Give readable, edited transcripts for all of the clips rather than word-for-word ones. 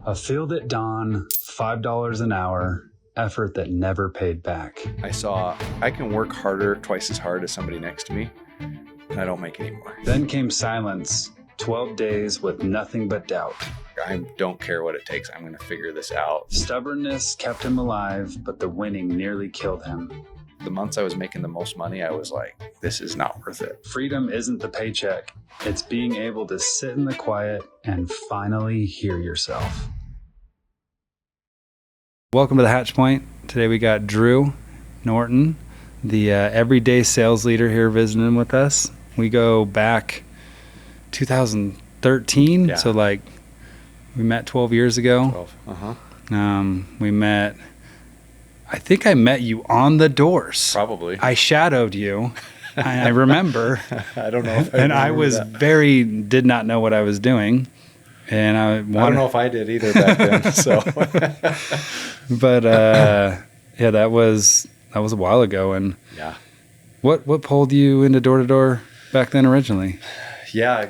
A field at dawn, $5 an hour, effort that never paid back. I saw I can work harder, twice as hard as somebody next to me, and I don't make any more. Then came silence, 12 days with nothing but doubt. I don't care what it takes. I'm going to figure this out. Stubbornness kept him alive, but the winning nearly killed him. The months I was making the most money, I was like, this is not worth it. Freedom isn't the paycheck. It's being able to sit in the quiet and finally hear yourself. Welcome to the Hatch Point. Today we got Drew Norton, the everyday sales leader here visiting with us. We go back 2013, so like we met 12 years ago. 12, we met, I think I met you on the doors. Probably. I shadowed you. I remember. I don't know if I was did not know what I was doing. And I don't know if I did either back then. So, but yeah, that was a while ago. And yeah, what pulled you into door to door back then originally? Yeah,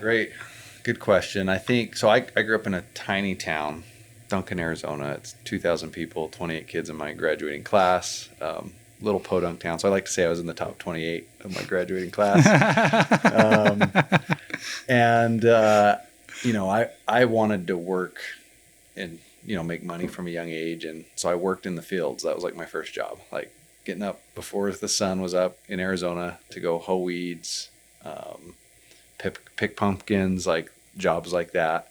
good question. I think so. I grew up in a tiny town, Duncan, Arizona. It's 2,000 people, 28 kids in my graduating class. Little podunk town. So I like to say I was in the top 28 of my graduating class. I wanted to work and, make money from a young age. And so I worked in the fields. That was like my first job, like getting up before the sun was up in Arizona to go hoe weeds, pick pumpkins, like jobs like that.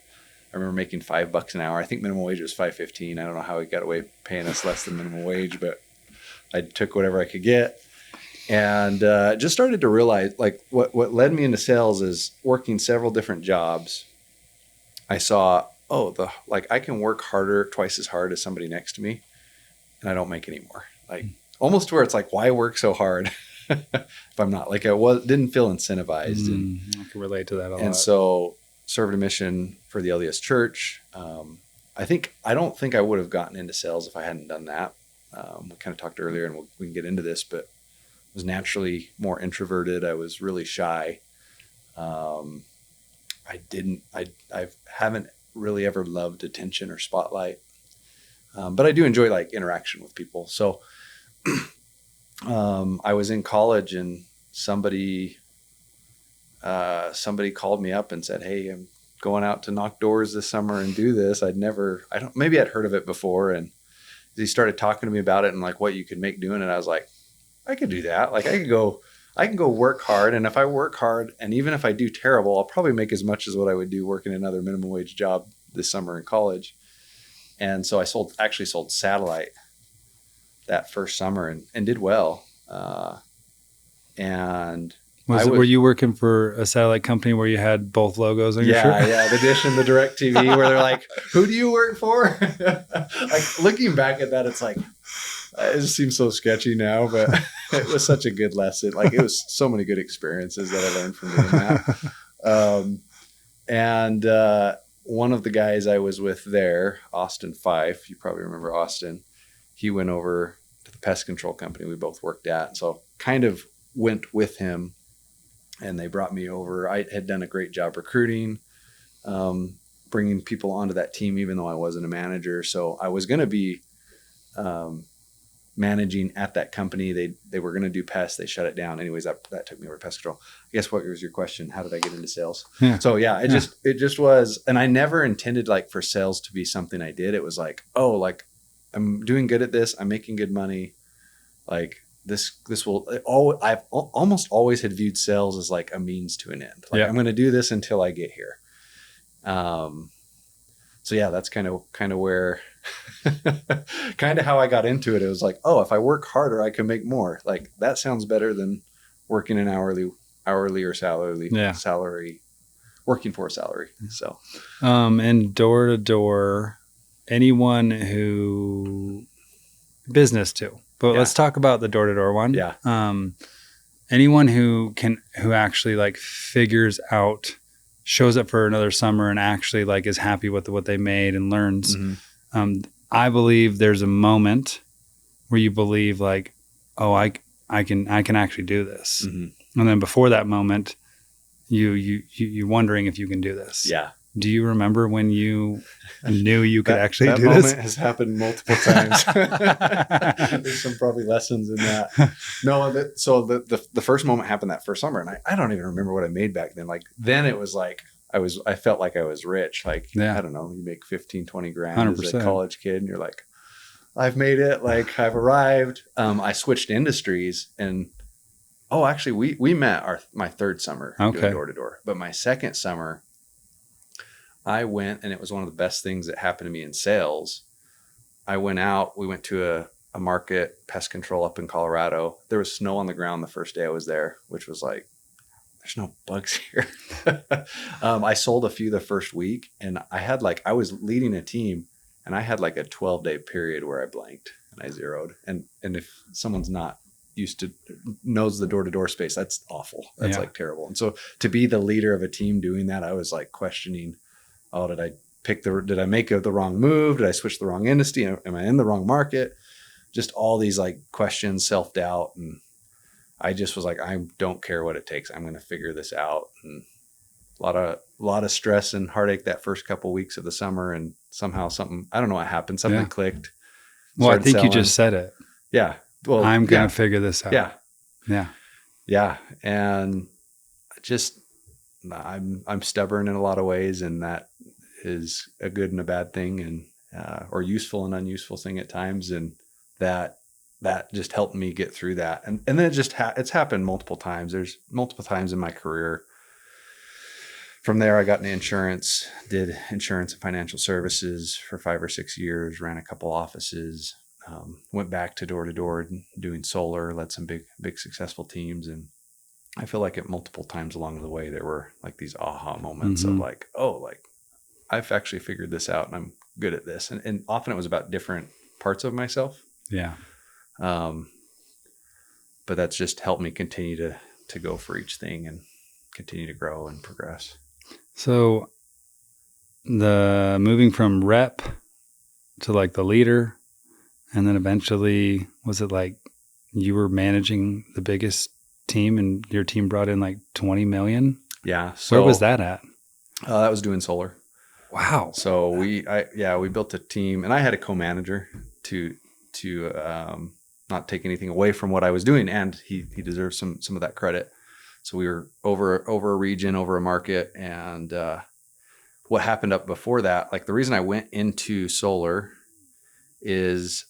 I remember making $5 an hour. I think minimum wage was $5.15. I don't know how he got away paying us less than minimum wage, but I took whatever I could get. And just started to realize, like, what led me into sales is working several different jobs. I saw, I can work harder, twice as hard as somebody next to me, and I don't make any more. Like, almost to where it's like, why work so hard if I'm not? Like, didn't feel incentivized. And I can relate to that a lot. And so served a mission for the LDS Church. I don't think I would have gotten into sales if I hadn't done that. We kind of talked earlier, and we can get into this, but I was naturally more introverted. I was really shy. I haven't really ever loved attention or spotlight. But I do enjoy like interaction with people. So, I was in college and somebody called me up and said, "Hey, I'm going out to knock doors this summer and do this." Maybe I'd heard of it before. And he started talking to me about it and like what you could make doing it. I was like, I could do that. Like I can go work hard. And if I work hard, and even if I do terrible, I'll probably make as much as what I would do working another minimum wage job this summer in college. And so I actually sold satellite that first summer and did well. Were you working for a satellite company where you had both logos on your shirt? Yeah, the Dish and the Direct TV, where they're like, "Who do you work for?" Like looking back at that, it's like it just seems so sketchy now, but it was such a good lesson. Like it was so many good experiences that I learned from doing that. One of the guys I was with there, Austin Fife, you probably remember Austin. He went over to the pest control company we both worked at, so kind of went with him. And they brought me over. I had done a great job recruiting, bringing people onto that team, even though I wasn't a manager. So I was going to be managing at that company. They were going to do pests. They shut it down. Anyways, that took me over to pest control. I guess what was your question? How did I get into sales? Yeah. So yeah, it just was. And I never intended like for sales to be something I did. It was like, I'm doing good at this. I'm making good money. Like, I've almost always had viewed sales as like a means to an end. Like I'm going to do this until I get here. So yeah, that's kind of where, kind of how I got into it. It was like, if I work harder, I can make more. Like that sounds better than working an hourly or salary, working for a salary. So, and door to door, anyone who business too. But let's talk about the door-to-door one. Yeah. Anyone who actually like figures out, shows up for another summer and actually like is happy with what they made and learns. Mm-hmm. I believe there's a moment where you believe like, I can actually do this. Mm-hmm. And then before that moment, you're wondering if you can do this. Yeah. Do you remember when you knew you could actually that do moment this? has happened multiple times. There's some probably lessons in that. No, so the first moment happened that first summer, and I don't even remember what I made back then. Like then it was like I felt like I was rich. Like I don't know, you make 15, 20 grand 100%. As a college kid, and you're like, I've made it. Like I've arrived. I switched industries, and actually we met my third summer doing door to door, but my second summer. I went, and it was one of the best things that happened to me in sales. We went to a market, pest control up in Colorado. There was snow on the ground the first day I was there, which was like, there's no bugs here. I sold a few the first week, and I was leading a team, and I had like a 12-day period where I blanked and I zeroed. And if someone's not knows the door-to-door space, that's awful. That's like terrible. And so to be the leader of a team doing that, I was like questioning, did I make the wrong move? Did I switch the wrong industry? Am I in the wrong market? Just all these like questions, self-doubt. And I just was like, I don't care what it takes. I'm going to figure this out. And a lot of stress and heartache that first couple of weeks of the summer. And somehow I don't know what happened. Something clicked. Well, I think you just said it. Yeah. Well, I'm going to figure this out. Yeah. Yeah. Yeah. And I'm stubborn in a lot of ways, and that is a good and a bad thing, and or useful and unuseful thing at times, and that just helped me get through that. And then it's happened multiple times. There's multiple times in my career. From there, I got into insurance, did insurance and financial services for 5 or 6 years, ran a couple offices, went back to door doing solar, led some big successful teams. And I feel like at multiple times along the way, there were like these aha moments of like, I've actually figured this out and I'm good at this. And often it was about different parts of myself. Yeah. But that's just helped me continue to go for each thing and continue to grow and progress. So the moving from rep to like the leader, and then eventually was it like you were managing the biggest team and your team brought in like 20 million? Yeah. So where was that at? That was doing solar. Wow. So we built a team, and I had a co-manager to not take anything away from what I was doing, and he deserves some of that credit. So we were over a region, over a market, and what happened up before that, like the reason I went into solar is,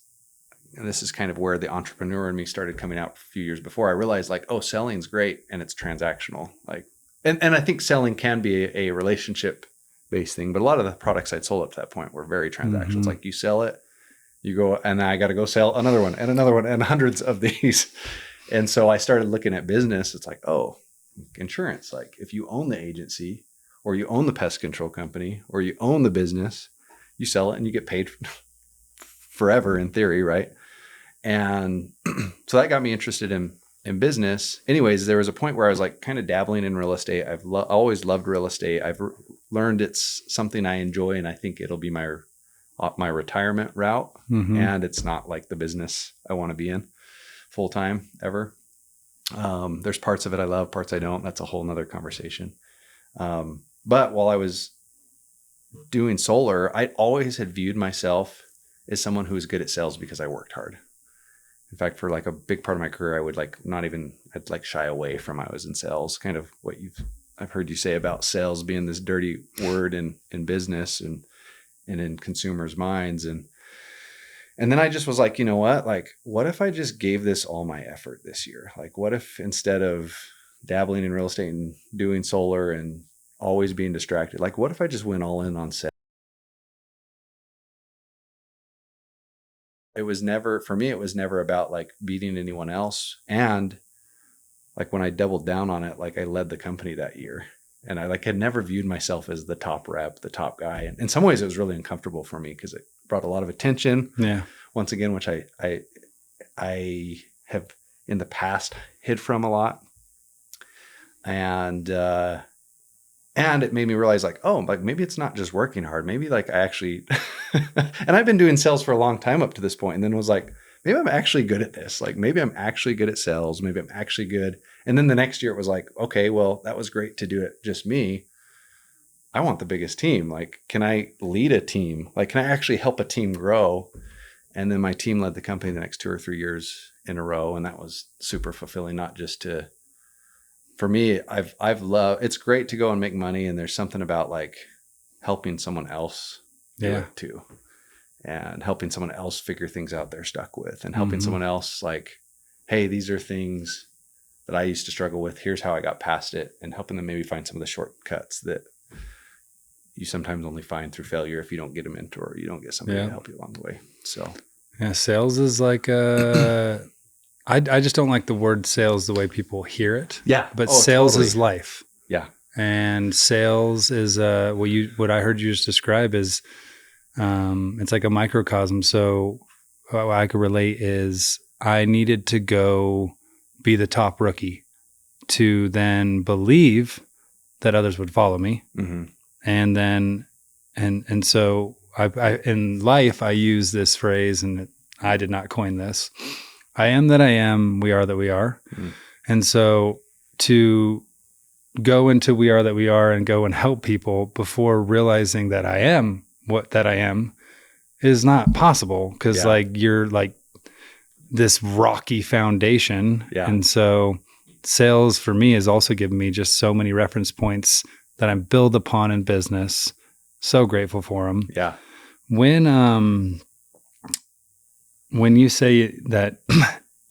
and this is kind of where the entrepreneur in me started coming out a few years before. I realized like, selling's great and it's transactional. Like, and I think selling can be a relationship based thing, but a lot of the products I'd sold up to that point were very transactional. Mm-hmm. It's like you sell it, you go, and I got to go sell another one and hundreds of these. And so I started looking at business. It's like, insurance. Like if you own the agency or you own the pest control company or you own the business, you sell it and you get paid forever in theory, right? And so that got me interested in business. Anyways, there was a point where I was like kind of dabbling in real estate. I've always loved real estate. I've learned it's something I enjoy, and I think it'll be my retirement route. Mm-hmm. And it's not like the business I want to be in full time ever. There's parts of it I love, parts I don't. That's a whole nother conversation. But while I was doing solar, I always had viewed myself as someone who was good at sales because I worked hard. In fact, for like a big part of my career, I would I'd like shy away from I was in sales, kind of what I've heard you say about sales being this dirty word in business and in consumers' minds. And then I just was like, you know what? Like, what if I just gave this all my effort this year? Like, what if instead of dabbling in real estate and doing solar and always being distracted, like, what if I just went all in on sales? It was never about like beating anyone else. And like when I doubled down on it, like I led the company that year, and I like had never viewed myself as the top rep, the top guy. And in some ways it was really uncomfortable for me because it brought a lot of attention. Yeah. Once again, which I have in the past hid from a lot. And it made me realize like, like maybe it's not just working hard. Maybe like I actually, and I've been doing sales for a long time up to this point, and then was like, maybe I'm actually good at this. Like maybe I'm actually good at sales. Maybe I'm actually good. And then the next year it was like, okay, well, that was great to do it just me. I want the biggest team. Like, can I lead a team? Like, can I actually help a team grow? And then my team led the company the next 2 or 3 years in a row. And that was super fulfilling, not just for me, I've loved, it's great to go and make money. And there's something about like helping someone else do it too. And helping someone else figure things out they're stuck with, and helping someone else like, hey, these are things that I used to struggle with. Here's how I got past it, and helping them maybe find some of the shortcuts that you sometimes only find through failure if you don't get a mentor or you don't get somebody to help you along the way. So yeah, sales is like I just don't like the word sales the way people hear it. Yeah. But sales totally. is life. Yeah. And sales is what I heard you just describe is it's like a microcosm. So what I could relate is I needed to go be the top rookie to then believe that others would follow me. Mm-hmm. And then, and so I in life, I use this phrase, and I did not coin this. I am that I am, we are that we are. Mm-hmm. And so to go into we are that we are and go and help people before realizing that I am what that I am is not possible, because like you're like this rocky foundation. Yeah. And so sales for me has also given me just so many reference points that I build upon in business. So grateful for them. Yeah. When you say that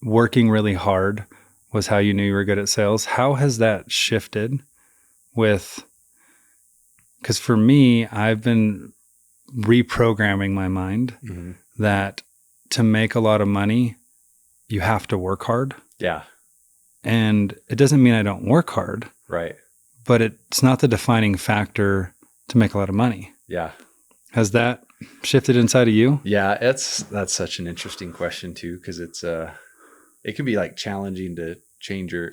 working really hard was how you knew you were good at sales, how has that shifted with, because for me, I've been reprogramming my mind that to make a lot of money, you have to work hard. Yeah. And it doesn't mean I don't work hard. Right. But it's not the defining factor to make a lot of money. Yeah. Has that shifted inside of you? Yeah, that's such an interesting question too, because it can be like challenging to change your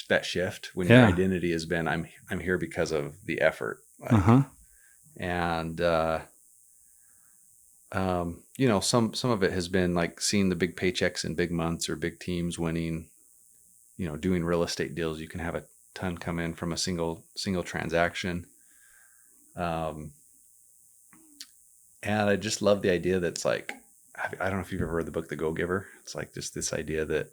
that shift when your identity has been I'm here because of the effort. Like, and you know, some of it has been like seeing the big paychecks in big months or big teams winning, you know, doing real estate deals. You can have a ton come in from a single transaction. And I just love the idea that's like, I don't know if you've ever read the book, The Go-Giver. It's like just this idea that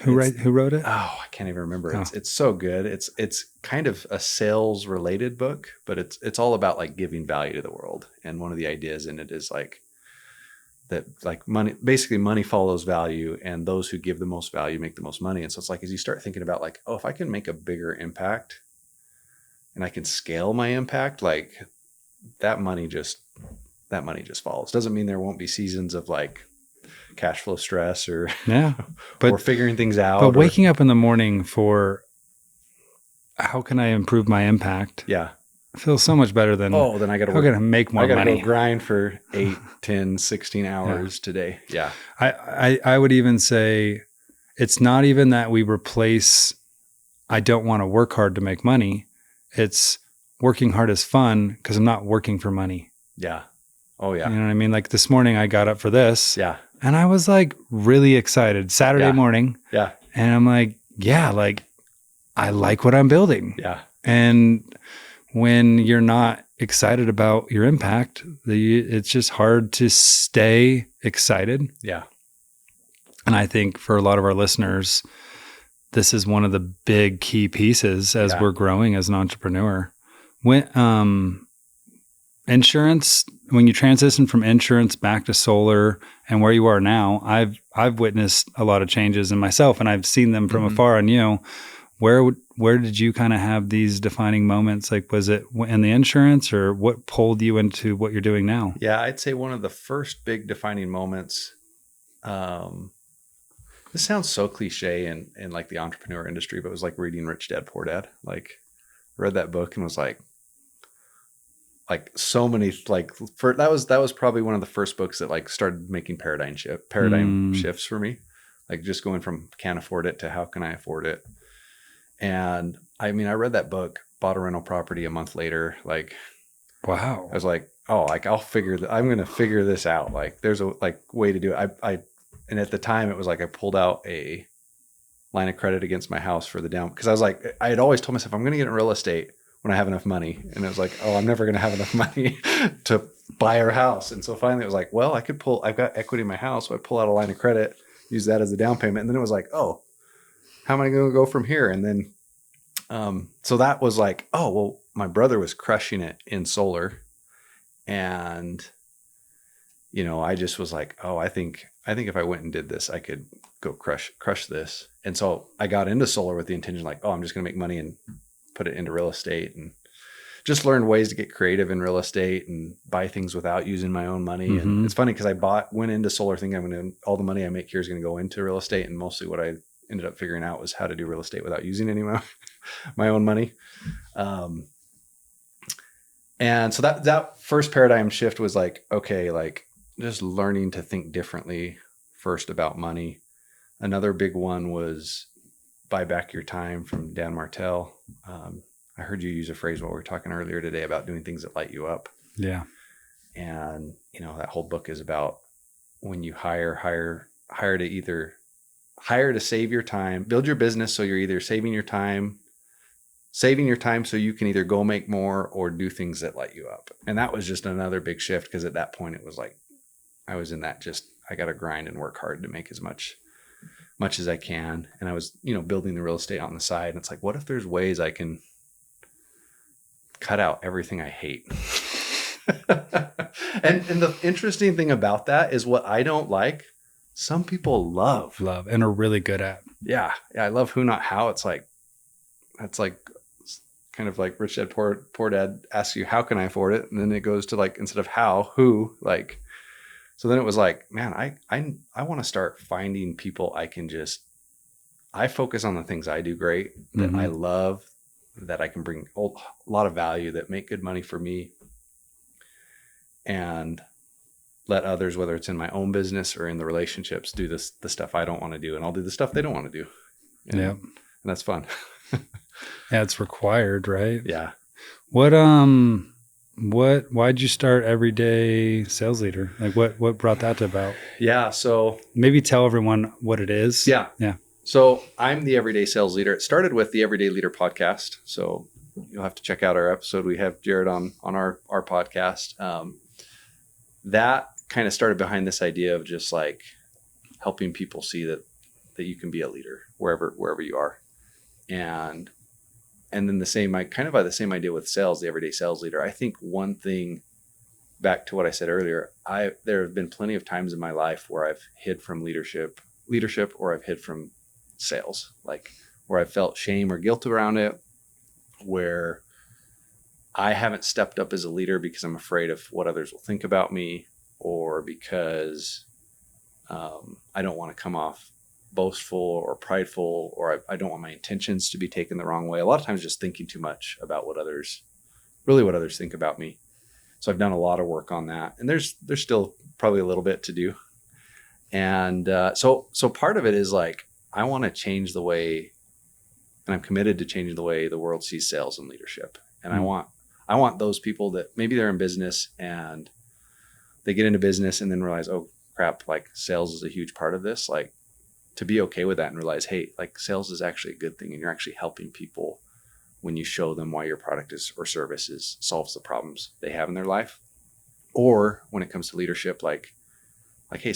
who wrote it? Oh, I can't even remember. Oh. It's so good. It's kind of a sales related book, but it's all about like giving value to the world. And one of the ideas in it is like that, like money follows value, and those who give the most value make the most money. And so it's like, as you start thinking about like, oh, if I can make a bigger impact and I can scale my impact, like that money just follows. Doesn't mean there won't be seasons of like cash flow stress or or figuring things out. But waking up in the morning for how can I improve my impact? Yeah. Feels so much better than then I got to make more money. I got to go grind for 8, 10, 16 hours today. Yeah. I would even say it's not even that we replace I don't want to work hard to make money. It's working hard is fun because I'm not working for money. Yeah. Oh yeah. You know what I mean? Like this morning I got up for this. Yeah. And I was like really excited. Saturday morning. Yeah. And I'm like, yeah, like I like what I'm building. Yeah. And when you're not excited about your impact, it's just hard to stay excited. Yeah. And I think for a lot of our listeners, this is one of the big key pieces as we're growing as an entrepreneur. When insurance, when you transition from insurance back to solar and where you are now, I've witnessed a lot of changes in myself, and I've seen them from afar on you. Where did you kind of have these defining moments? Like, was it in the insurance, or what pulled you into what you're doing now? Yeah, I'd say one of the first big defining moments, this sounds so cliche in like the entrepreneur industry, but it was like reading Rich Dad, Poor Dad. Like I read that book and was like so many, that was probably one of the first books that like started making paradigm shifts for me. Like just going from can't afford it to how can I afford it? And I mean, I read that book, bought a rental property a month later. Like, wow. I was like, oh, like I'm going to figure this out. Like there's a way to do it. And at the time it was like, I pulled out a line of credit against my house for the down. Cause I was like, I had always told myself I'm going to get in real estate when when I have enough money. And it was like, oh, I'm never going to have enough money to buy our house. And so finally it was like, well, I've got equity in my house. So I pull out a line of credit, use that as a down payment. And then it was like, oh, how am I going to go from here? And then, so that was like, oh, well, my brother was crushing it in solar. And, you know, I just was like, oh, I think if I went and did this, I could go crush this. And so I got into solar with the intention like, oh, I'm just going to make money and put it into real estate, and just learned ways to get creative in real estate and buy things without using my own money. Mm-hmm. And it's funny because went into solar thinking all the money I make here is going to go into real estate. And mostly what I ended up figuring out was how to do real estate without using any of my own money. And so that first paradigm shift was like, okay, like just learning to think differently first about money. Another big one was buy back your time from Dan Martell. I heard you use a phrase while we were talking earlier today about doing things that light you up. Yeah. And, you know, that whole book is about when you hire to save your time, build your business. So you're either saving your time so you can either go make more or do things that light you up. And that was just another big shift. Because at that point it was like, I was in that I got to grind and work hard to make as much as I can. And I was, you know, building the real estate on the side. And it's like, what if there's ways I can cut out everything I hate? and the interesting thing about that is what I don't like, some people love and are really good at. Yeah. I love who, not how. It's like, that's like kind of like Rich Dad Poor Dad asks you, how can I afford it? And then it goes to like, instead of how, who, like, so then it was like, man, I want to start finding people I focus on the things I do great, that I love, that I can bring a lot of value, that make good money for me, and let others, whether it's in my own business or in the relationships, do the stuff I don't want to do. And I'll do the stuff they don't want to do. Yeah. And that's fun. Yeah. It's required, right? Yeah. Why'd you start Everyday Sales Leader? Like what brought that about? Yeah. So maybe tell everyone what it is. Yeah. Yeah. So I'm the Everyday Sales Leader. It started with the Everyday Leader podcast. So you'll have to check out our episode. We have Jared on our podcast. That kind of started behind this idea of just like helping people see that you can be a leader wherever you are. And then the same idea with sales, the Everyday Sales Leader. I think one thing, back to what I said earlier, there have been plenty of times in my life where I've hid from leadership, or I've hid from sales, like where I felt shame or guilt around it, where I haven't stepped up as a leader because I'm afraid of what others will think about me, or because I don't want to come off boastful or prideful, or I don't want my intentions to be taken the wrong way. A lot of times just thinking too much about what others think about me. So I've done a lot of work on that, and there's still probably a little bit to do. And so part of it is like, I want to change the way, and I'm committed to changing the way the world sees sales and leadership. And I want those people that maybe they're in business and they get into business and then realize, oh crap, like sales is a huge part of this, like to be okay with that and realize, hey, like sales is actually a good thing, and you're actually helping people when you show them why your product or service solves the problems they have in their life. Or when it comes to leadership, like, hey,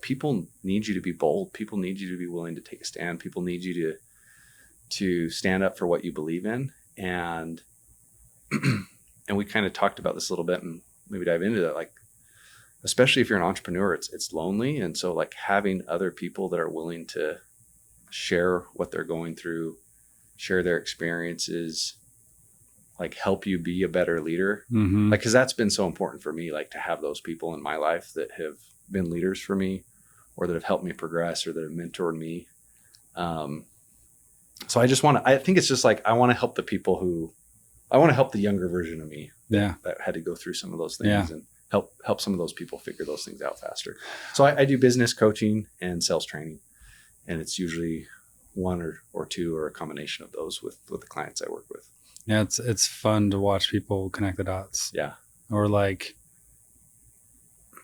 people need you to be bold. People need you to be willing to take a stand. People need you to stand up for what you believe in. And we kind of talked about this a little bit, and maybe dive into that. Like, especially if you're an entrepreneur, it's lonely. And so like having other people that are willing to share what they're going through, share their experiences, like help you be a better leader. Mm-hmm. Like, cause that's been so important for me, like to have those people in my life that have been leaders for me, or that have helped me progress, or that have mentored me. So I think it's just like, I want to help the younger version of me that had to go through some of those things, and help some of those people figure those things out faster. So I do business coaching and sales training, and it's usually one or two, or a combination of those with the clients I work with. Yeah. It's fun to watch people connect the dots. Yeah. Or like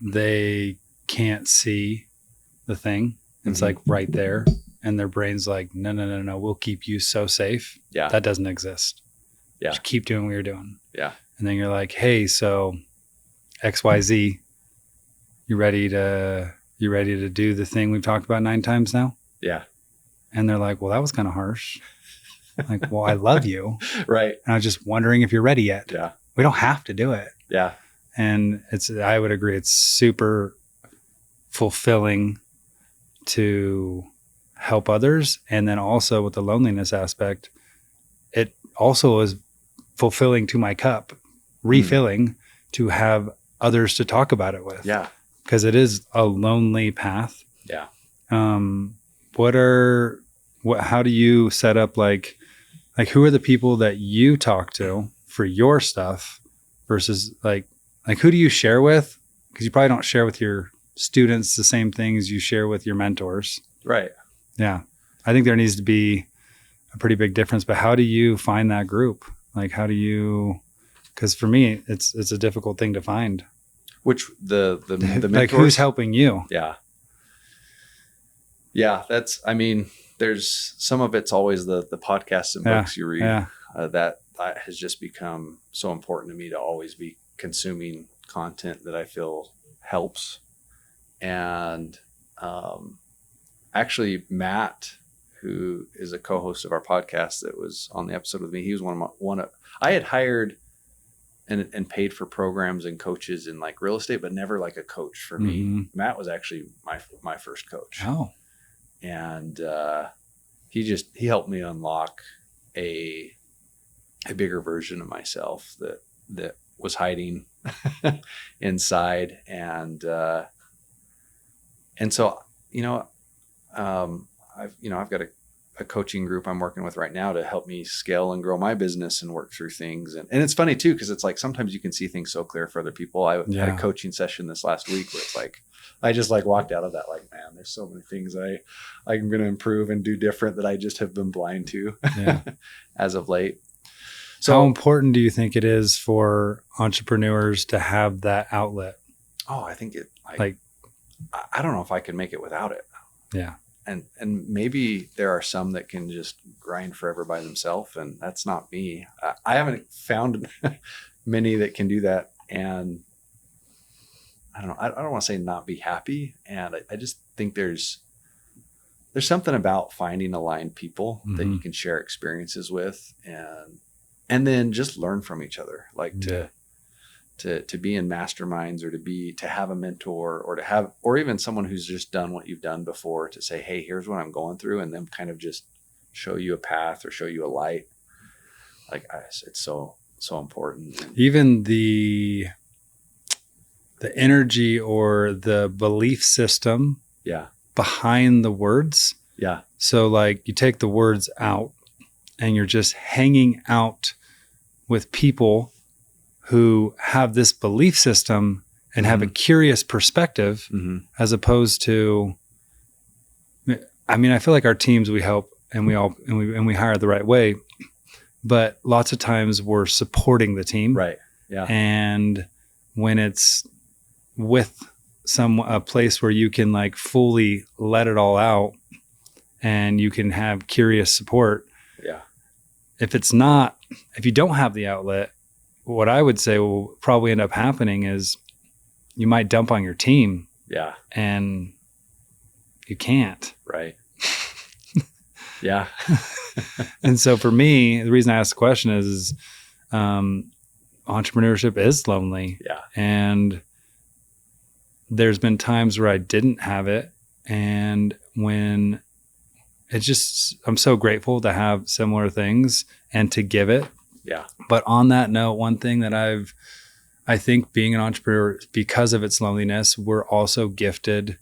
they can't see the thing. It's like right there, and their brain's like, no, we'll keep you so safe. Yeah. That doesn't exist. Yeah. Just keep doing what you're doing. Yeah. And then you're like, hey, so XYZ, you ready to do the thing we've talked about 9 times now? Yeah. And they're like, well, that was kind of harsh. Like, well, I love you. Right. And I was just wondering if you're ready yet. Yeah. We don't have to do it. Yeah. And I would agree, it's super fulfilling to help others. And then also with the loneliness aspect, it also is fulfilling to my cup, refilling to have others to talk about it with. Yeah. Because it is a lonely path. Yeah. How do you set up like who are the people that you talk to for your stuff versus like who do you share with? Because you probably don't share with your students the same things you share with your mentors. Right. Yeah. I think there needs to be a pretty big difference, but how do you find that group? Like, how do you, because for me, it's a difficult thing to find. Which the mentors, like who's helping you? Yeah. Yeah. There's some of it's always the podcasts and books you read. Yeah. That has just become so important to me to always be consuming content that I feel helps. And actually Matt, who is a co-host of our podcast that was on the episode with me, he was I had hired and paid for programs and coaches in like real estate, but never like a coach for me. Matt was actually my first coach. Oh. And he helped me unlock a bigger version of myself that was hiding inside. And so, I've got a coaching group I'm working with right now to help me scale and grow my business and work through things. And it's funny too, because it's like sometimes you can see things so clear for other people. I had a coaching session this last week where it's like, I just like walked out of that like, man, there's so many things I'm going to improve and do different that I just have been blind to as of late. So how important do you think it is for entrepreneurs to have that outlet? Oh, I think I don't know if I can make it without it. Yeah. And maybe there are some that can just grind forever by themselves, and that's not me. I haven't found many that can do that. And I don't know. I don't want to say not be happy. And I just think there's something about finding aligned people that you can share experiences with and then just learn from each other. Like to be in masterminds or to have a mentor or even someone who's just done what you've done before to say, hey, here's what I'm going through, and then kind of just show you a path or show you a light. Like it's so important. Even the energy or the belief system behind the words. Yeah. So like you take the words out and you're just hanging out with people who have this belief system and have a curious perspective as opposed to, I feel like our teams, we help and we hire the right way, but lots of times we're supporting the team. Right. Yeah. And when it's with a place where you can like fully let it all out and you can have curious support. Yeah. If you don't have the outlet, what I would say will probably end up happening is you might dump on your team. Yeah. And you can't. Right. Yeah. And so for me, the reason I asked the question is entrepreneurship is lonely. Yeah. And there's been times where I didn't have it. And when I'm so grateful to have similar things and to give it. Yeah. But on that note, one thing that I think being an entrepreneur, because of its loneliness, we're also gifted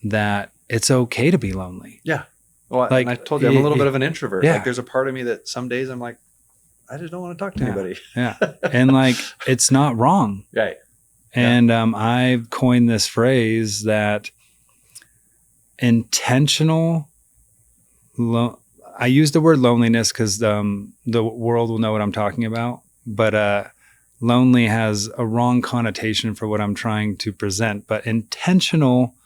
that it's okay to be lonely. Yeah. Well, like, I told you, I'm a little bit of an introvert. Yeah. Like there's a part of me that some days I'm like, I just don't want to talk to anybody. Yeah. And like, it's not wrong. Right. And I've coined this phrase that intentional I use the word loneliness because the world will know what I'm talking about, but lonely has a wrong connotation for what I'm trying to present. But intentional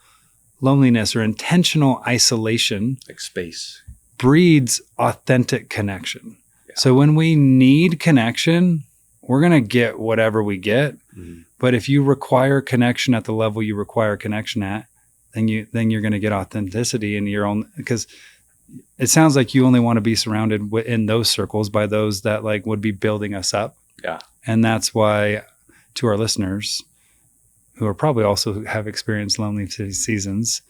loneliness or intentional isolation, like space, breeds authentic connection. Yeah. So when we need connection, we're going to get whatever we get. Mm-hmm. But if you require connection at the level you require connection at, then you're going to get authenticity in your own, because it sounds like you only want to be surrounded in those circles by those that like would be building us up. Yeah. And that's why, to our listeners who are probably also have experienced lonely seasons,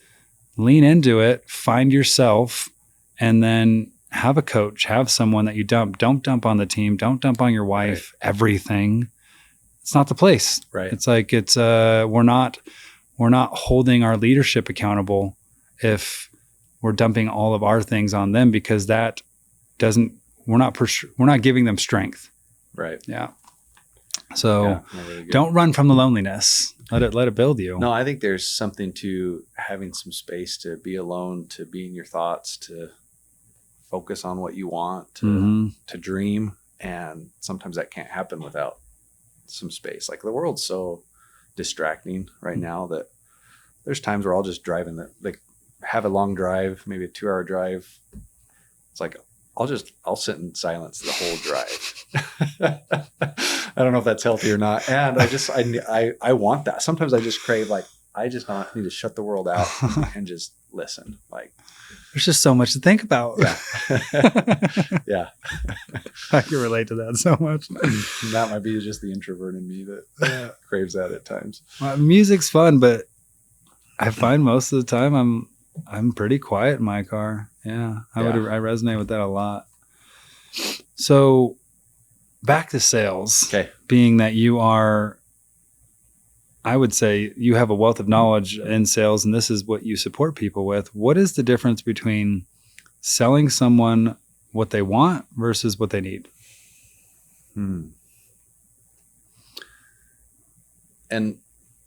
lean into it, find yourself, and then have a coach, have someone that you dump. Don't dump on the team. Don't dump on your wife, everything. It's not the place. Right. It's like, we're not holding our leadership accountable if we're dumping all of our things on them, because that doesn't, we're not giving them strength. Right. Yeah. So really don't run from the loneliness. Let it build you. No, I think there's something to having some space to be alone, to be in your thoughts, to focus on what you want, to dream. And sometimes that can't happen without some space. Like the world's so distracting right now that there's times where I'll just drive have a long drive, maybe a 2-hour drive. It's like, I'll sit in silence the whole drive. I don't know if that's healthy or not. And I want that. Sometimes I just crave, like, I just need to shut the world out and just listen. Like, there's just so much to think about. Yeah. Yeah. I can relate to that so much. That might be just the introvert in me that craves that at times. Well, music's fun, but I find most of the time I'm pretty quiet in my car. Yeah. I resonate with that a lot. So back to sales. Okay. Being that you are, I would say you have a wealth of knowledge in sales, and this is what you support people with. What is the difference between selling someone what they want versus what they need? And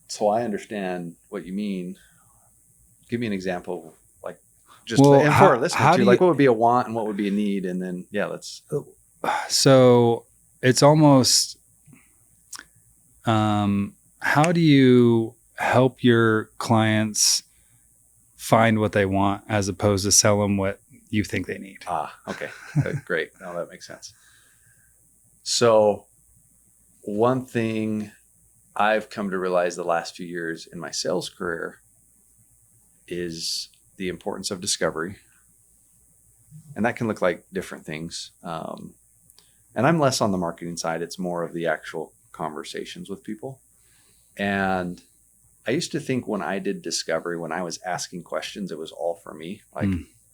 so I understand what you mean. Give me an example, like just for our listeners too, like what would be a want and what would be a need, and then let's. So it's almost, how do you help your clients find what they want as opposed to sell them what you think they need? Okay, great. No, that makes sense. So one thing I've come to realize the last few years in my sales career is the importance of discovery. And that can look like different things. And I'm less on the marketing side. It's more of the actual conversations with people. And I used to think when I did discovery, when I was asking questions, it was all for me. Like,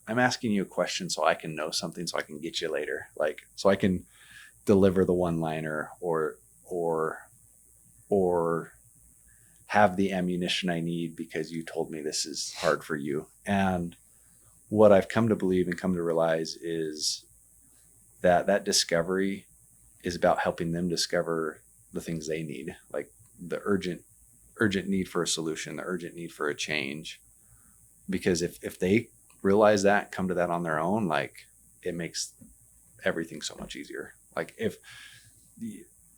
I'm asking you a question so I can know something, so I can get you later. Like, so I can deliver the one-liner or have the ammunition I need because you told me this is hard for you. And what I've come to believe and come to realize is that discovery is about helping them discover the things they need, like the urgent need for a solution, the urgent need for a change. Because if they realize that, come to that on their own, like, it makes everything so much easier. Like,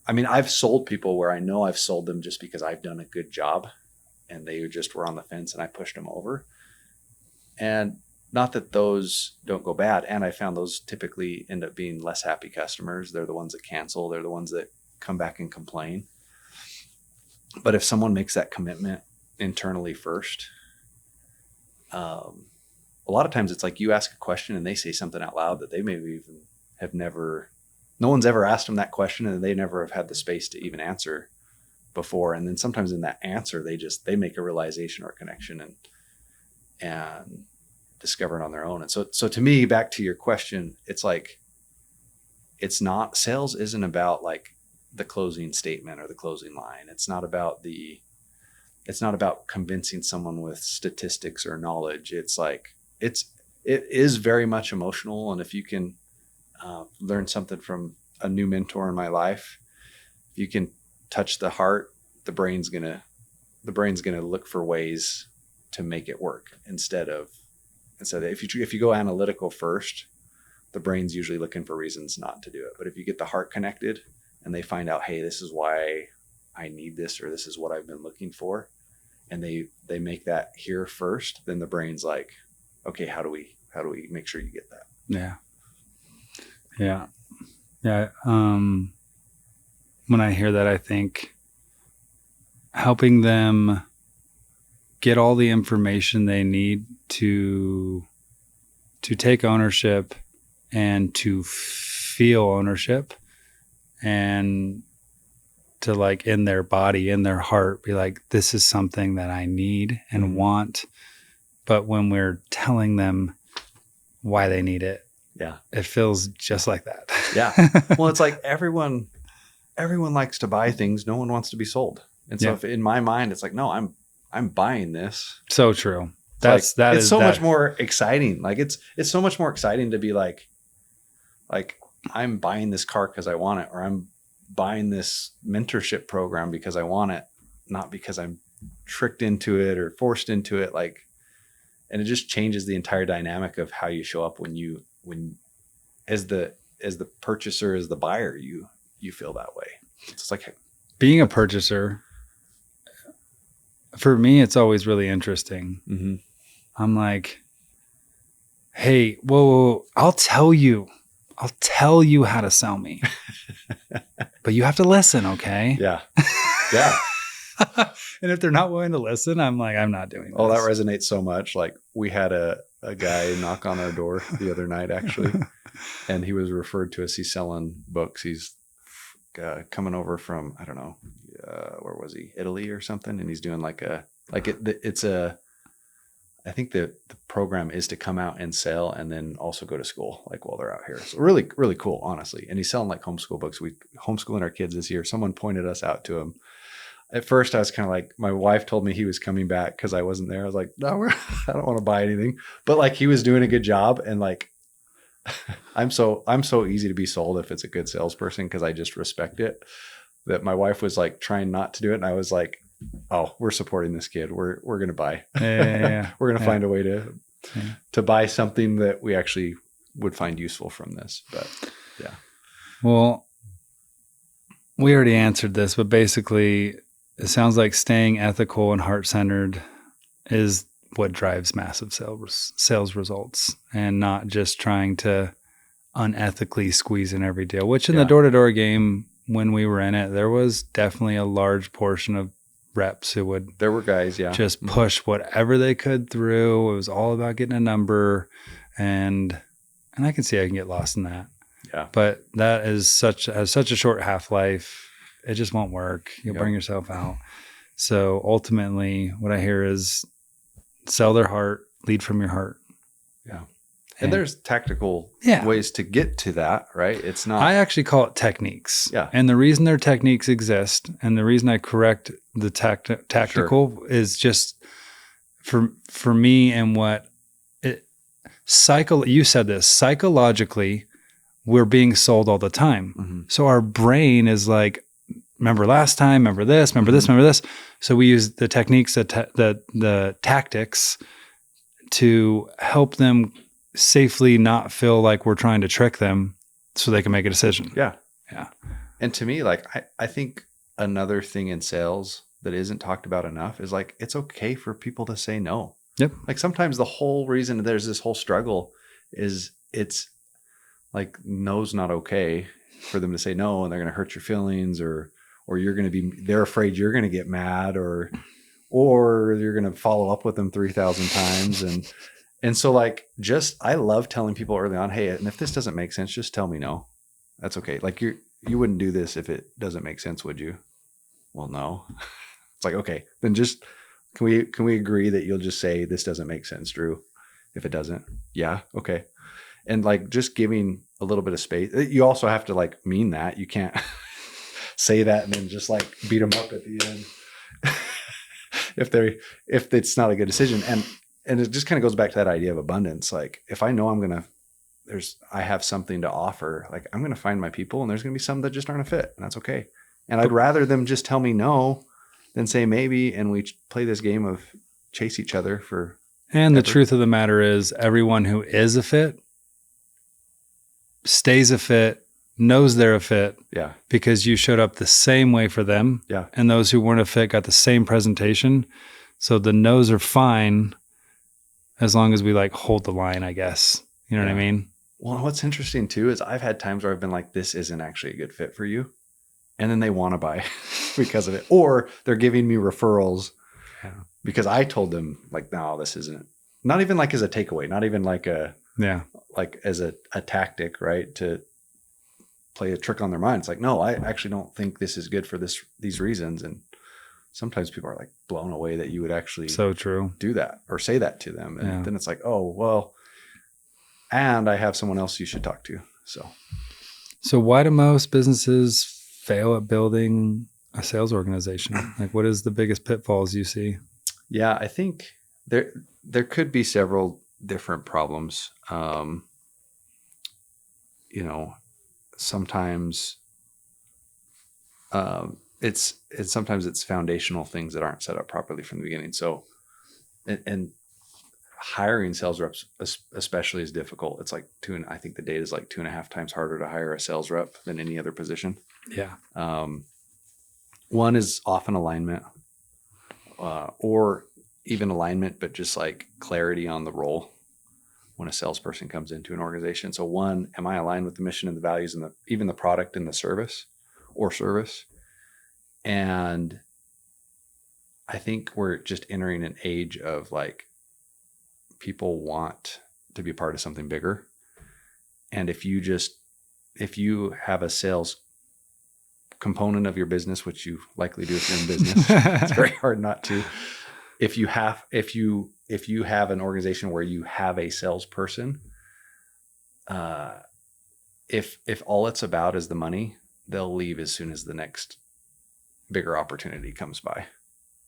I've sold people where I know I've sold them just because I've done a good job and they just were on the fence and I pushed them over. And not that those don't go bad. And I found those typically end up being less happy customers. They're the ones that cancel. They're the ones that come back and complain. But if someone makes that commitment internally first, a lot of times it's like you ask a question and they say something out loud that they maybe even have never, no one's ever asked them that question and they never have had the space to even answer before. And then sometimes in that answer, they make a realization or a connection and discover it on their own. And so to me, back to your question, it's like, sales isn't about like the closing statement or the closing line. It's not about convincing someone with statistics or knowledge. It's like, it is very much emotional. And if you can learn something from a new mentor in my life, if you can touch the heart, the brain's gonna look for ways to make it work instead of if you go analytical first, the brain's usually looking for reasons not to do it. But if you get the heart connected and they find out, hey, this is why I need this, or this is what I've been looking for, and they make that here first, then the brain's like, okay, how do we make sure you get that? Yeah. Yeah. Yeah. When I hear that, I think helping them get all the information they need to take ownership and to feel ownership and to like in their body, in their heart, be like, this is something that I need and want. But when we're telling them why they need it, it feels just like that. Yeah. Well, it's like everyone likes to buy things. No one wants to be sold. And so if in my mind, it's like, no, I'm buying this. So true. It's much more exciting. Like it's so much more exciting to be like I'm buying this car because I want it, or I'm buying this mentorship program because I want it, not because I'm tricked into it or forced into it. Like, and it just changes the entire dynamic of how you show up when as the purchaser, as the buyer, you feel that way. It's like being a purchaser. For me, it's always really interesting. Mm-hmm. I'm like, hey, whoa, I'll tell you how to sell me, but you have to listen. Okay. Yeah. Yeah. And if they're not willing to listen, I'm like, I'm not doing this. Oh, that resonates so much. Like we had a guy knock on our door the other night, actually, and he was referred to us. He's selling books. He's coming over from, I don't know, where was he? Italy or something. And he's doing I think the program is to come out and sell and then also go to school, like while they're out here. So really, really cool, honestly. And he's selling like homeschool books. We homeschooling our kids this year. Someone pointed us out to him. At first I was kind of like, my wife told me he was coming back because I wasn't there. I was like, no, I don't want to buy anything, but like he was doing a good job. And like, I'm so easy to be sold if it's a good salesperson, because I just respect it, that my wife was like trying not to do it. And I was like, oh, we're supporting this kid. We're going to buy. Yeah. We're going to find a way to buy something that we actually would find useful from this. But yeah. Well, we already answered this, but basically it sounds like staying ethical and heart-centered is what drives massive sales results, and not just trying to unethically squeeze in every deal, which in the door-to-door game, when we were in it, there was definitely a large portion of reps who would, there were guys, just push whatever they could through. It was all about getting a number, and I can see I can get lost in that. Yeah. But that has such a short half-life. It just won't work. You'll burn yourself out. So ultimately what I hear is sell their heart, lead from your heart. Yeah. And there's tactical ways to get to that, right? It's not. I actually call it techniques. Yeah. And the reason their techniques exist, and the reason I correct the tactical is just for me, and what you said this, psychologically, we're being sold all the time. Mm-hmm. So our brain is like, remember last time, remember this, remember this, remember this. So we use the techniques, the tactics to help them safely not feel like we're trying to trick them so they can make a decision. Yeah. Yeah. And to me, like, I think another thing in sales that isn't talked about enough is like, it's okay for people to say no. Yep. Like sometimes the whole reason there's this whole struggle is it's like, no's not okay for them to say no, and they're going to hurt your feelings, or they're afraid you're going to get mad, or you're going to follow up with them 3,000 times. And so like, I love telling people early on, hey, and if this doesn't make sense, just tell me no. That's okay. Like you wouldn't do this if it doesn't make sense, would you? Well, no. It's like, okay, then just, can we agree that you'll just say, this doesn't make sense, Drew? If it doesn't, yeah. Okay. And like, just giving a little bit of space. You also have to like mean that. You can't say that and then just like beat them up at the end if it's not a good decision. And it just kind of goes back to that idea of abundance. Like if I know I have something to offer, like I'm going to find my people, and there's going to be some that just aren't a fit, and that's okay. And I'd rather them just tell me no than say maybe, and we play this game of chase each other for. And the truth of the matter is, everyone who is a fit stays a fit, knows they're a fit. Yeah. Because you showed up the same way for them. Yeah. And those who weren't a fit got the same presentation. So the no's are fine as long as we like hold the line, I guess. You know what I mean? Well, what's interesting too is I've had times where I've been like, this isn't actually a good fit for you. And then they want to buy because of it. Or they're giving me referrals because I told them like, no, this isn't. Not even like as a takeaway, not even like like as a tactic, right? To play a trick on their mind. It's like, no, I actually don't think this is good for these reasons. And sometimes people are like blown away that you would actually do that or say that to them. And then it's like, oh, well, and I have someone else you should talk to. So why do most businesses fail at building a sales organization? Like, what is the biggest pitfalls you see? Yeah, I think there could be several different problems. Sometimes it's foundational things that aren't set up properly from the beginning. So, and hiring sales reps especially is difficult. It's like I think the data is like 2.5 times harder to hire a sales rep than any other position. Yeah. One is often alignment, or even alignment, but just like clarity on the role when a salesperson comes into an organization. So one, am I aligned with the mission and the values and even the product and the service? And I think we're just entering an age of like, people want to be part of something bigger. And if you have a sales component of your business, which you likely do if you're in business, it's very hard not to. If you have an organization where you have a salesperson, if all it's about is the money, they'll leave as soon as the next bigger opportunity comes by.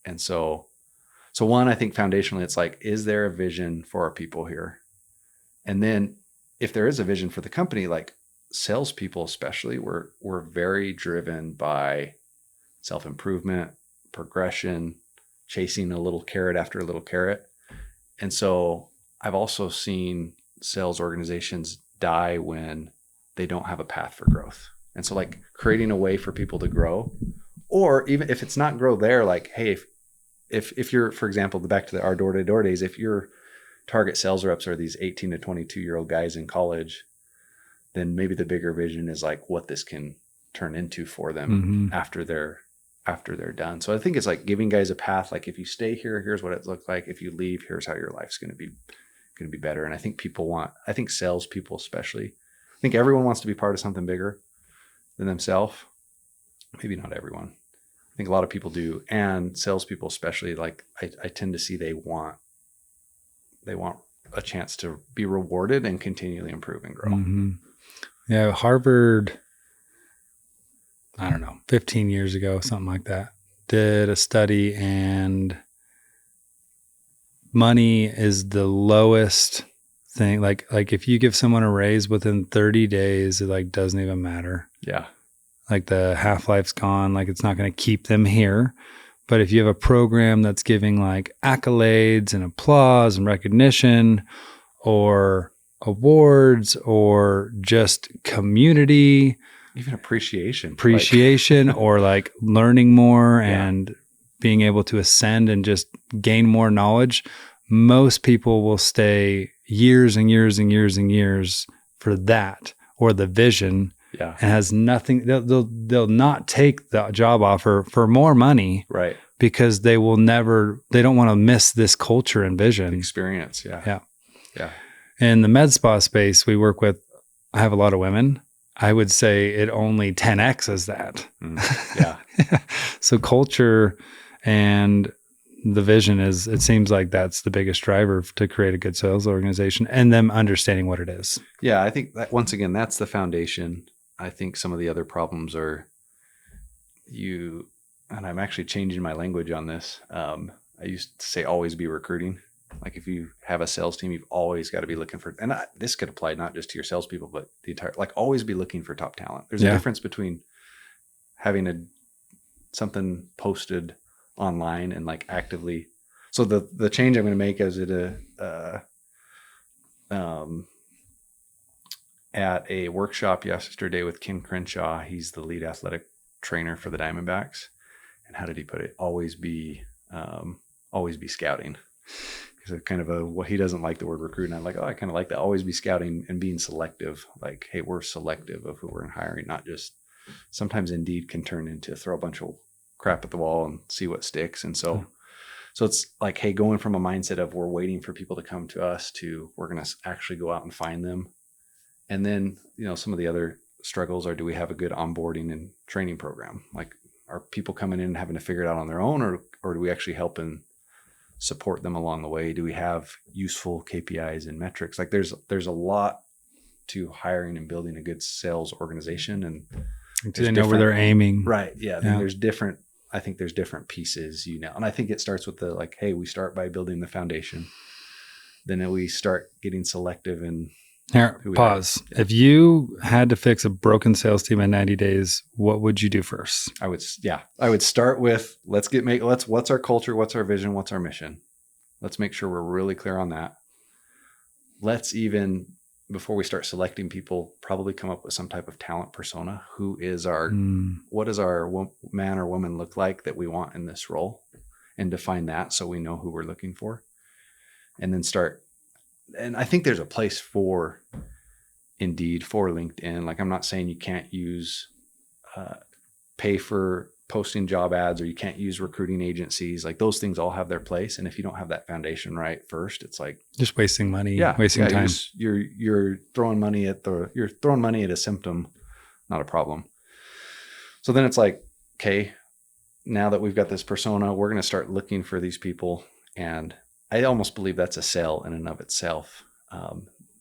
And so one, I think foundationally, it's like, is there a vision for our people here? And then if there is a vision for the company, like salespeople especially, we're very driven by self-improvement, progression, chasing a little carrot after a little carrot. And so I've also seen sales organizations die when they don't have a path for growth. And so like creating a way for people to grow, or even if it's not grow there, like, hey, if you're, for example, back to our door-to-door days, if your target sales reps are these 18 to 22-year-old guys in college, then maybe the bigger vision is like what this can turn into for them after they're done. So I think it's like giving guys a path. Like if you stay here, here's what it looks like. If you leave, here's how your life's going to be better. And I think salespeople especially, I think everyone wants to be part of something bigger than themselves. Maybe not everyone. I think a lot of people do, and salespeople especially. Like I tend to see they want a chance to be rewarded and continually improve and grow. Yeah, Harvard, I don't know, 15 years ago, something like that, did a study, and money is the lowest thing. Like if you give someone a raise within 30 days, it like doesn't even matter. Yeah. Like the half-life's gone, like it's not going to keep them here. But if you have a program that's giving like accolades and applause and recognition or awards or just community, even appreciation or like learning more and being able to ascend and just gain more knowledge, most people will stay years and years and years and years for that or the vision. Yeah. And has nothing, they'll not take the job offer for more money. Right. Because they don't want to miss this culture and vision. The experience. Yeah. Yeah. Yeah. In the med spa space we work with, I have a lot of women. I would say it only 10X's that. Yeah. So culture and the vision it seems like that's the biggest driver to create a good sales organization and them understanding what it is. Yeah. I think that once again, that's the foundation. I think some of the other problems are and I'm actually changing my language on this. I used to say always be recruiting. Like if you have a sales team, you've always got to be looking for, and this could apply not just to your salespeople, but the entire, like always be looking for top talent. There's a difference between having something posted online and like actively. So the change I'm going to make is at a workshop yesterday with Ken Crenshaw. He's the lead athletic trainer for the Diamondbacks. And how did he put it? Always be scouting. he's a kind of well, he doesn't like the word recruit. And I'm like, oh, I kind of like that. Always be scouting and being selective. Like, hey, we're selective of who we're hiring, not just sometimes Indeed can turn into throw a bunch of crap at the wall and see what sticks. And so it's like, hey, going from a mindset of we're waiting for people to come to us to we're going to actually go out and find them. And then, some of the other struggles are, do we have a good onboarding and training program? Like, are people coming in and having to figure it out on their own, or do we actually help and support them along the way? Do we have useful KPIs and metrics? Like there's a lot to hiring and building a good sales organization. And do they know where they're aiming? Right. Yeah. Then there's different pieces, and I think it starts with the, like, hey, we start by building the foundation. Then we start getting selective and here, pause. Yeah. If you had to fix a broken sales team in 90 days, what would you do first? I would start with, what's our culture? What's our vision? What's our mission? Let's make sure we're really clear on that. Let's even, before we start selecting people, probably come up with some type of talent persona. Who is what does our man or woman look like that we want in this role, and define that so we know who we're looking for. And then and I think there's a place for Indeed, for LinkedIn. Like, I'm not saying you can't use pay for posting job ads, or you can't use recruiting agencies. Like, those things all have their place. And if you don't have that foundation right first, it's like just wasting money, wasting time. You're throwing money at a symptom, not a problem. So then it's like, okay, now that we've got this persona, we're going to start looking for these people. And I almost believe that's a sale in and of itself.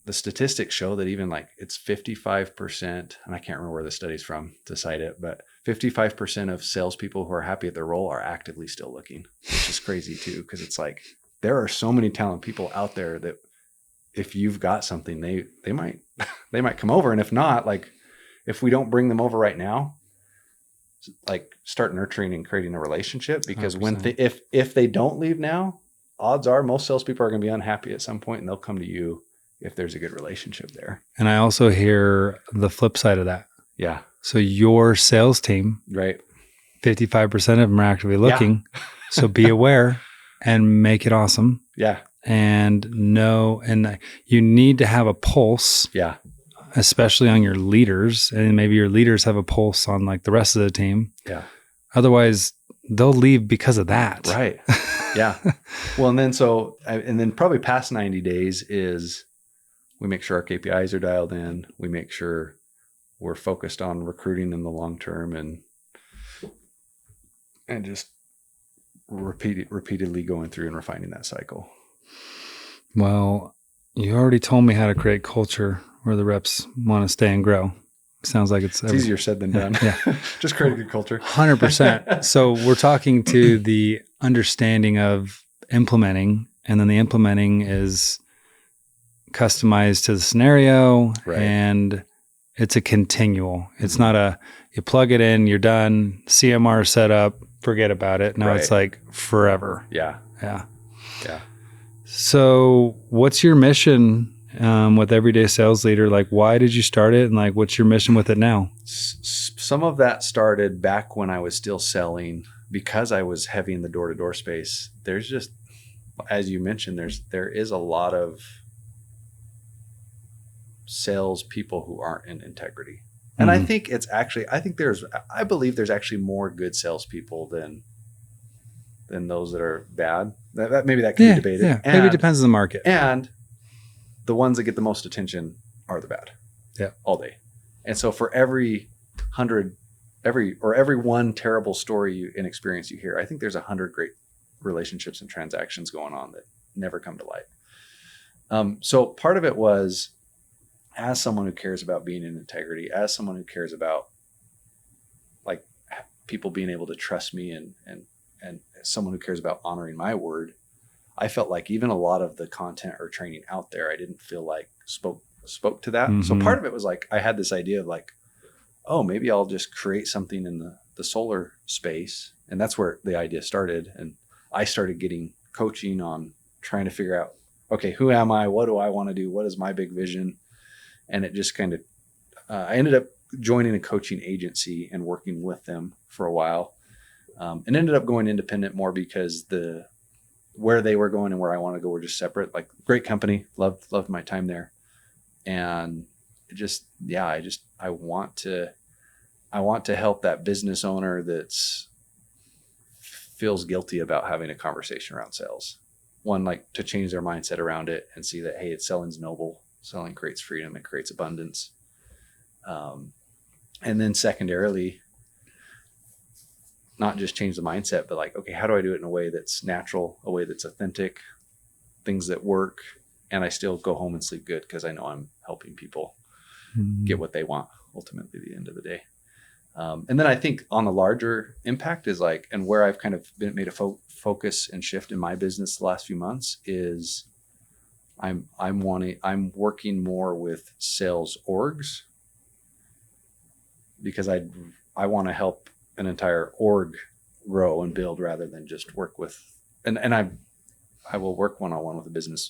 The statistics show that even like it's 55%, and I can't remember where the study's from to cite it, but 55% of salespeople who are happy at their role are actively still looking, which is crazy too. Cause it's like, there are so many talented people out there that if you've got something, they might come over. And if not, like, if we don't bring them over right now, like, start nurturing and creating a relationship, because 100%. If they don't leave now, odds are most salespeople are going to be unhappy at some point, and they'll come to you if there's a good relationship there. And I also hear the flip side of that. Yeah. So your sales team, right? 55% of them are actively looking. Yeah. So be aware and make it awesome. Yeah. And you need to have a pulse. Yeah. Especially on your leaders, and maybe your leaders have a pulse on like the rest of the team. Yeah. Otherwise, they'll leave because of that. Right. Yeah. Well, and then probably past 90 days is we make sure our KPIs are dialed in. We make sure we're focused on recruiting in the long term, and just repeatedly going through and refining that cycle. Well, you already told me how to create culture where the reps want to stay and grow. Sounds like it's easier said than done. Yeah. Just create a good culture. 100%. So we're talking to the understanding of implementing, and then the implementing is customized to the scenario, right. And it's a continual. It's not you plug it in, you're done, CMR set up, forget about it. No, right. It's like forever. Yeah. Yeah. Yeah. So what's your mission with Everyday Sales Leader? Like, why did you start it? And like, what's your mission with it now? Some of that started back when I was still selling, because I was heavy in the door-to-door space. There's just, as you mentioned, there is a lot of sales people who aren't in integrity. And I think I believe there's actually more good salespeople than those that are bad. That maybe that can be debated. Yeah. Maybe it depends on the market. And the ones that get the most attention are the bad. Yeah. All day. And so for every one terrible story and experience you hear, I think there's 100 great relationships and transactions going on that never come to light. So part of it was, as someone who cares about being in integrity, as someone who cares about like people being able to trust me, and someone who cares about honoring my word, I felt like even a lot of the content or training out there, I didn't feel like spoke to that. Mm-hmm. So part of it was like, I had this idea of like, oh, maybe I'll just create something in the solar space. And that's where the idea started. And I started getting coaching on trying to figure out, okay, who am I? What do I want to do? What is my big vision? And it just kind of, I ended up joining a coaching agency and working with them for a while, and ended up going independent more because where they were going and where I want to go were just separate. Like, great company, loved my time there. And it just, I want to help that business owner that's feels guilty about having a conversation around sales. One, like, to change their mindset around it and see that, hey, selling's noble. Selling creates freedom. It creates abundance. And then secondarily, not just change the mindset, but like, okay, how do I do it in a way that's natural, a way that's authentic, things that work, and I still go home and sleep good because I know I'm helping people get what they want ultimately at the end of the day. And then I think on the larger impact is like, and where I've kind of made a focus and shift in my business the last few months is I'm working more with sales orgs, because I want to help an entire org grow and build rather than just work with, and I will work one-on-one with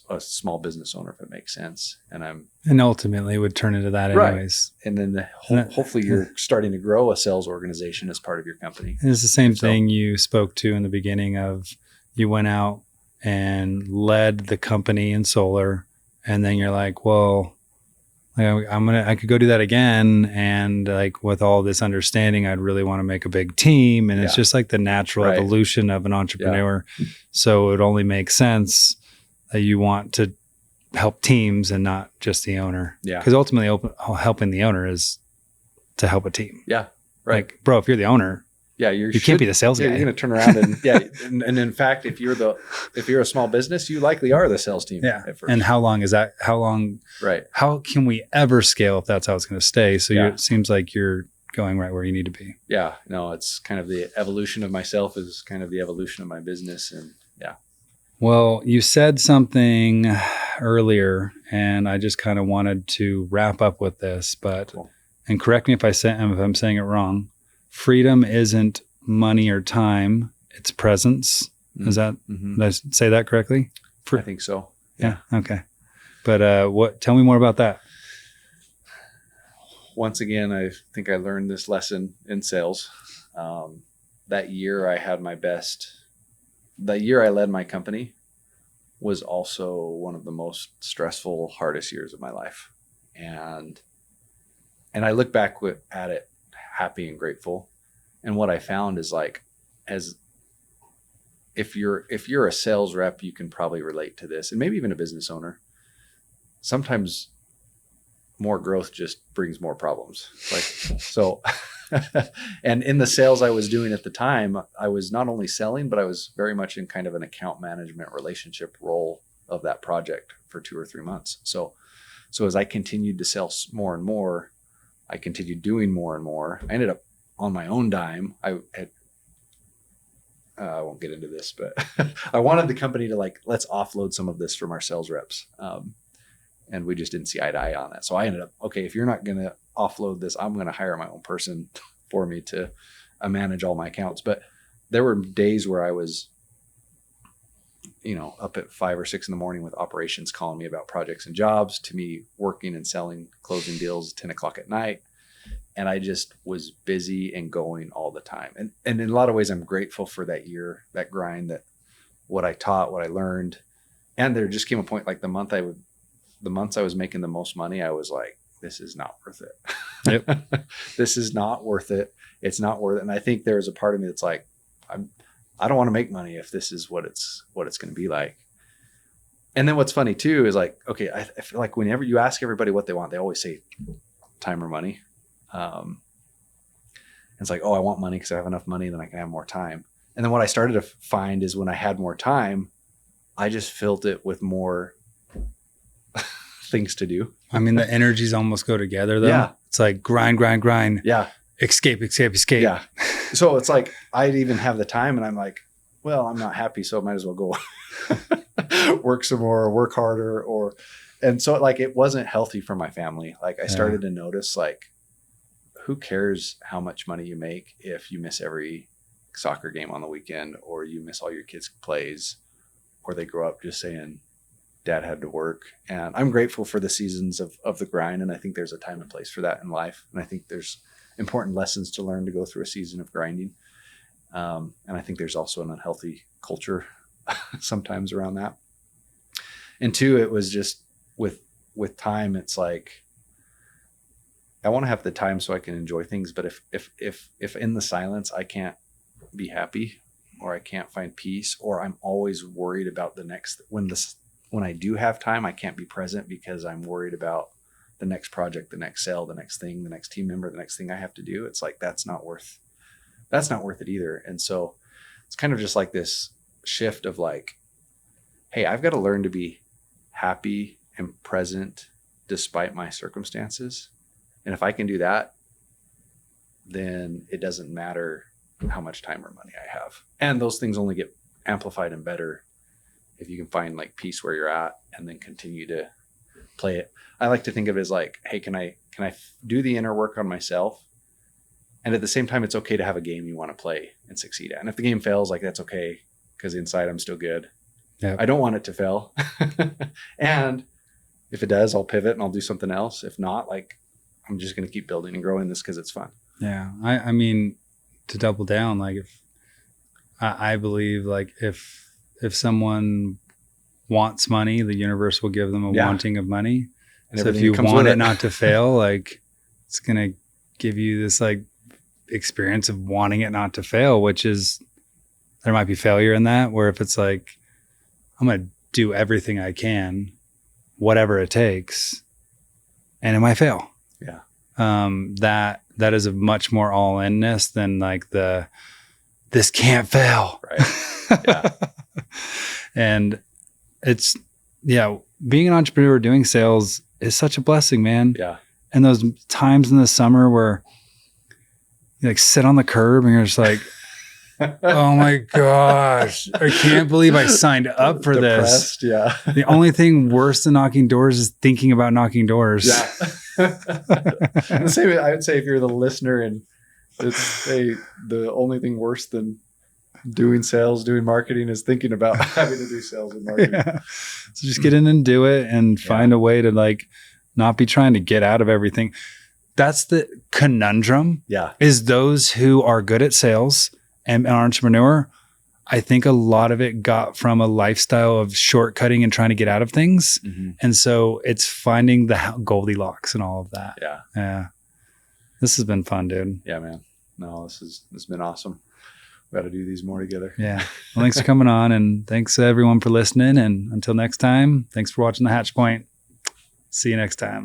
a small business owner if it makes sense. And ultimately would turn into that anyways. Right. And then hopefully you're starting to grow a sales organization as part of your company. And it's the same thing you spoke to in the beginning of, you went out and led the company in solar, and then you're like, well, I could go do that again. And like, with all this understanding, I'd really want to make a big team. And it's just like the natural evolution of an entrepreneur. Yeah. So it only makes sense that you want to help teams and not just the owner. Yeah. Because ultimately helping the owner is to help a team. Yeah. Right. Like, bro, if you're the owner, you can't be the sales guy. You're going to turn around and and in fact, if you're a small business, you likely are the sales team. Yeah. At first. And how long is that? Right. How can we ever scale if that's how it's going to stay? So it seems like you're going right where you need to be. Yeah. No, it's kind of the evolution of myself is kind of the evolution of my business. And yeah. Well, you said something earlier, and I just kind of wanted to wrap up with this, but, cool. And correct me if I'm saying it wrong. Freedom isn't money or time, it's presence. Is that, did I say that correctly? I think so. Yeah. Okay. But tell me more about that. Once again, I think I learned this lesson in sales. That year I had my best. That year I led my company was also one of the most stressful, hardest years of my life. And I look back at it happy and grateful. And what I found is, like, as if you're a sales rep, you can probably relate to this, and maybe even a business owner. Sometimes more growth just brings more problems. Like, so, and in the sales I was doing at the time, I was not only selling, but I was very much in kind of an account management relationship role of that project for 2 or 3 months. So as I continued to sell more and more, I continued doing more and more. I ended up on my own dime. I won't get into this, but I wanted the company to, like, let's offload some of this from our sales reps. And we just didn't see eye to eye on that. So I ended up, okay, if you're not going to offload this, I'm going to hire my own person for me to manage all my accounts. But there were days where I was, up at 5 or 6 in the morning with operations calling me about projects and jobs, to me working and selling, closing deals 10 o'clock at night. And I just was busy and going all the time. And in a lot of ways, I'm grateful for that year, that grind, that what I taught, what I learned. And there just came a point, like the months I was making the most money, I was like, this is not worth it. Yep. This is not worth it. It's not worth it. And I think there was a part of me that's like, I don't want to make money if this is what it's going to be like. And then what's funny too is, like, okay, I feel like whenever you ask everybody what they want, they always say time or money. It's like, oh, I want money because I have enough money, then I can have more time. And then what I started to find is when I had more time, I just filled it with more things to do. I mean, the energies almost go together though. Yeah. It's like grind. Yeah. Escape. Yeah. So it's like, I'd even have the time and I'm like, well, I'm not happy, so I might as well go work some more, work harder, and so, like, it wasn't healthy for my family. Like, I started to notice, like, who cares how much money you make if you miss every soccer game on the weekend, or you miss all your kids' plays, or they grow up just saying dad had to work. And I'm grateful for the seasons of the grind. And I think there's a time and place for that in life. And I think there's important lessons to learn to go through a season of grinding. And I think there's also an unhealthy culture sometimes around that. And two, it was just with time, it's like, I want to have the time so I can enjoy things. But if in the silence, I can't be happy, or I can't find peace, or I'm always worried about the next, when I do have time, I can't be present because I'm worried about the next project, the next sale, the next thing, the next team member, the next thing I have to do. It's like, that's not worth it either. And so it's kind of just like this shift of like, hey, I've got to learn to be happy and present despite my circumstances. And if I can do that, then it doesn't matter how much time or money I have. And those things only get amplified and better if you can find like peace where you're at and then continue to play it. I like to think of it as like, hey, can I do the inner work on myself? And at the same time, it's okay to have a game you want to play and succeed at. And if the game fails, like, that's okay, because inside I'm still good. Yep. I don't want it to fail. And if it does, I'll pivot and I'll do something else. If not, like, I'm just going to keep building and growing this because it's fun. Yeah. I mean, to double down, like, if I believe, like, if someone wants money, the universe will give them a wanting of money. And so if you want it not to fail, like, it's going to give you this like experience of wanting it not to fail, which is, there might be failure in that, where if it's like, I'm going to do everything I can, whatever it takes, and it might fail. Yeah. That is a much more all-inness than like this can't fail. Right. Yeah. And it's, being an entrepreneur doing sales is such a blessing, man. Yeah. And those times in the summer where you like sit on the curb and you're just like, oh my gosh, I can't believe I signed up for this. Yeah. The only thing worse than knocking doors is thinking about knocking doors. Yeah. I would say if you're the listener and it's the only thing worse than doing sales, doing marketing is thinking about having to do sales and marketing. Yeah. So just get in and do it and find a way to like not be trying to get out of everything. That's the conundrum. Yeah. Is those who are good at sales and an entrepreneur, I think a lot of it got from a lifestyle of shortcutting and trying to get out of things. Mm-hmm. And so it's finding the Goldilocks and all of that. Yeah. Yeah. This has been fun, dude. Yeah, man. No, this has been awesome. We got to do these more together. Yeah. Well, thanks for coming on, and thanks everyone for listening. And until next time, thanks for watching The Hatch Point. See you next time.